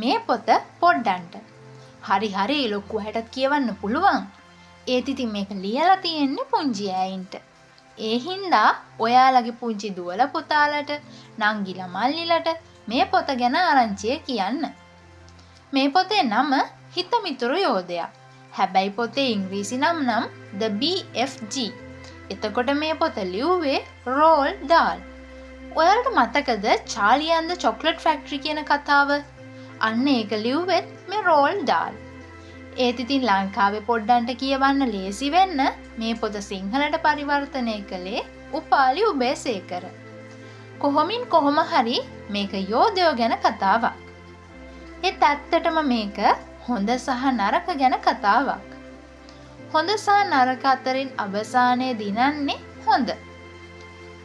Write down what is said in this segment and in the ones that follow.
මේ පොත පොඩ්ඩන්ට. හරි ලොකු හැටත් කියවන්න පුළුවන්. ඒත් ඉතින් මේක ලියලා තියෙන්නේ පුංචි ඈයින්ට. ඒ හින්දා ඔයාලගේ පුංචි දුවලා පුතාලට නංගිලා මල්ලිලට මේ පොත ගැන ආරංචිය කියන්න. මේ පොතේ නම හිතමිතුරු යෝධයා. හැබැයි පොතේ ඉංග්‍රීසි නම් The BFG. එතකොට මේ පොත ලිව්වේ රෝල්ඩ් ඩාල්. ඔයාලට මතකද Charlie and the chocolate factory කියන කතාව? අන්න ඒක ලිව්වෙත් මේ රෝල්ඩ් ඩාල්. ඒත් ඉතින් ලංකාවේ පොඩ්ඩන්ට කියවන්න ලේසි වෙන්න මේ පොත සිංහලට පරිවර්තනය කළේ උපාලි උබේසේකර. කොහොම හරි මේක යෝධයෝ ගැන කතාවක්. ඒත් ඇත්තටම මේක හොඳ සහ නරක ගැන කතාවක්. හොඳ සහ නරක අතරින් අවසානයේ දිනන්නේ හොඳ.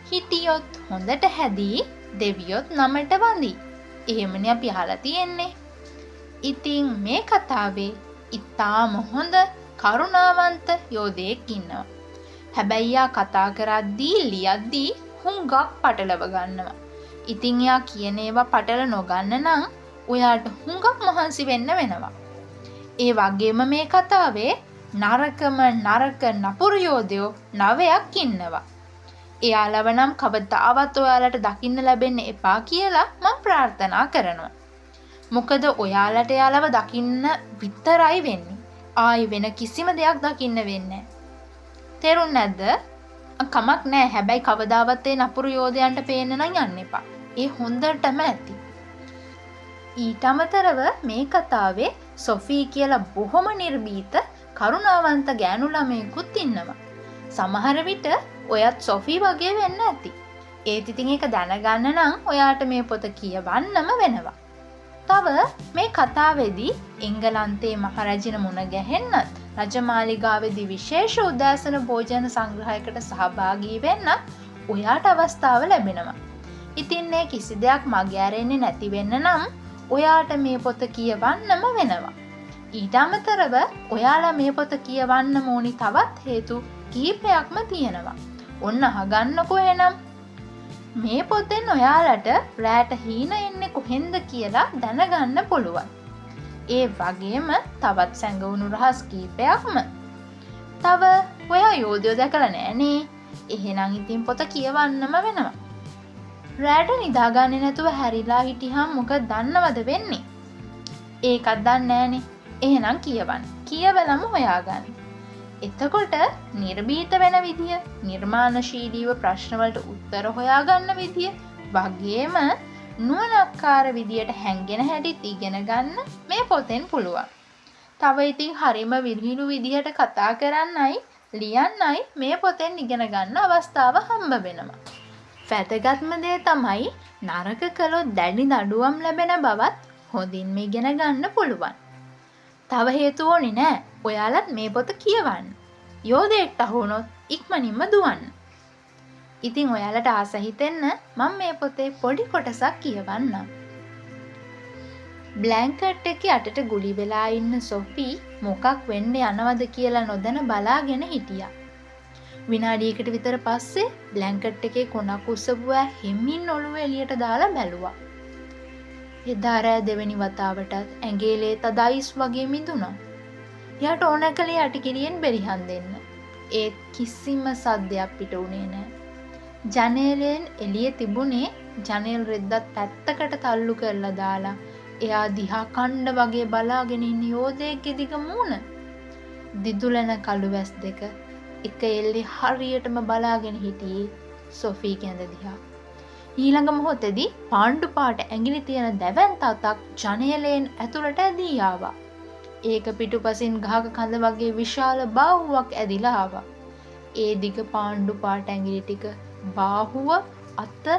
හිටියොත් හොඳට හැදී දෙවියොත් නමට වඳී. එහෙමනේ අපි අහලා තියෙන්නේ. ඉතින් මේ කතාවේ ඉතාම හොඳ කරුණාවන්ත යෝධයෙක් ඉන්නවා. හැබැයි යා කතා කරද්දී ලියද්දී හුඟක් පටලව ගන්නවා. ඉතින් යා කියන ඒවා පටල නොගන්න නම් ඔයාට හුඟක් මහන්සි වෙන්න වෙනවා. ඒ වගේම මේ කතාවේ නරකම නරක නපුරු යෝධයෝ 9ක් ඉන්නවා. එයාලව නම් කවදාවත් ඔයාලට දකින්න ලැබෙන්න එපා කියලා මම ප්‍රාර්ථනා කරනවා. මොකද ඔයාලට එයාලව දකින්න විතරයි වෙන්නේ. ආයි වෙන කිසිම දෙයක් දකින්න වෙන්නේ නැහැ. තේරුම් නැද්ද? කමක් නැහැ. හැබැයි කවදාවත් ඒ නපුරු යෝධයන්ට පේන්න නම් යන්න එපා. ඒ හොඳටම ඇති. ඊට අමතරව මේ කතාවේ සොෆී කියලා බොහොම නිර්භීත කරුණාවන්ත ගෑනු ළමයෙකුත් ඉන්නවා. සමහර විට ඔයත් සොෆී වගේ වෙන්න ඇති. ඒත් ඉතින් ඒක දැනගන්න නම් ඔයාට මේ පොත කියවන්නම වෙනවා. තව මේ කතාවේදී එංගලන්තයේ මහරජින මුණ ගැහෙන්නත් රජමාලිගාවේදී විශේෂ උදෑසන භෝජන සංග්‍රහයකට සහභාගී වෙන්නත් ඔයාට අවස්ථාව ලැබෙනවා. ඉතින් මේ කිසි දෙයක් මගේ ඇරෙන්නේ නැති වෙන්න නම් ඔයාට මේ පොත කියවන්නම වෙනවා. ඊට අමතරව ඔයාලා මේ පොත කියවන්න ඕනි තවත් හේතු කිහිපයක්ම තියෙනවා. ඔන්න අහගන්නකෝ එහෙනම්. මේ පොතෙන් ඔයාලට රැට හීන එන්නේ කොහෙන්ද කියලා දැනගන්න පුළුවන්. ඒ වගේම තවත් සැඟවුණු රහස් කීපයක්ම. තව ඔයා යෝධයෝ දැකලා නෑනේ. එහෙනම් ඉතින් පොත කියවන්නම වෙනවා. රැට නිදාගන්නේ නැතුව හැරිලා හිටියහම මොකද දන්නවද වෙන්නේ? ඒකත් දන්නේ නෑනේ. එහෙනම් කියවන්න. කියවලම හොයාගන්න. එතකොට නිර්භීත වෙන විදිය, නිර්මාණශීලීව ප්‍රශ්නවලට උත්තර හොයාගන්න විදිය වගේම නුවණක්කාර විදියට හැංගෙන හැටිත් ඉගෙන ගන්න මේ පොතෙන් පුළුවන්. තව ඉතින් හරිම විහිළු විදියට කතා කරන්නයි ලියන්නයි මේ පොතෙන් ඉගෙන ගන්න අවස්ථාව හම්බ වෙනවා. වැදගත්ම දේ තමයි නරක කළොත් දැඩි දඩුවම් ලැබෙන බවත් හොඳින්ම ඉගෙන ගන්න පුළුවන්. තව හේතු ඕනේ නෑ. ඔයාලත් මේ පොත කියවන්න. යෝධයෙක්ට අහුනොත් ඉක්මනින්ම දුවන්න. ඉතින් ඔයාලට ආස හිතෙන්න මම මේ පොතේ පොඩි කොටසක් කියවන්නම්. බ්ලැන්කට් එකේ අටට ගුලි වෙලා ඉන්න සොෆී මොකක් වෙන්න යනවද කියලා නොදැන බලාගෙන හිටියා. විනාඩියකට විතර පස්සේ බ්ලැන්කට් එකේ කොනක් උස්සපුවා හිමින් ඔළුව එළියට දාලා බැලුවා. එදා රෑ දෙවෙනි වතාවටත් ඇඟේ ලේ තදයිස් වගේ මිදුණා. එයාට ඕන කළේ යටිකිරියෙන් බෙරිහන් දෙන්න. ඒත් කිසිම සද්දයක් පිට වුණේ නැහැ. ජනේලෙන් එළිය තිබුණේ ජනේල් රෙද්දත් පැත්තකට තල්ලු කරලා දාලා එයා දිහා කණ්ඩ වගේ බලාගෙන ඉන්න යෝධයෙක්ගේ දිග මූණ. දිදුලන කළු වැස් දෙක එක එල්ලේ හරියටම බලාගෙන හිටියේ සොෆී කැඳ දිහා. ඊළඟ මොහොතේදී පාණ්ඩු පාට ඇඟිලි තියෙන දැවැන්ත අතක් ජනේලයෙන් ඇතුළට ඇදී ආවා. ඒක පිටුපසින් ගහක කඳ වගේ විශාල බාහුවක් ඇදිලා ආවා. ඒ දිග පාණ්ඩු පාට ඇඟිලි ටික බාහුව අත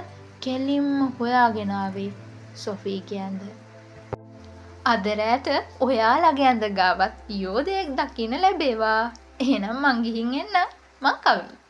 කෙලින්ම හොයාගෙන ආවේ සොෆී කියන්ද. අද රැට ඔයාලගේ ඇඳ ගාවත් යෝධයෙක් දකින්න ලැබේවා. එහෙනම් මං ගිහින් එන්න. මං කවි.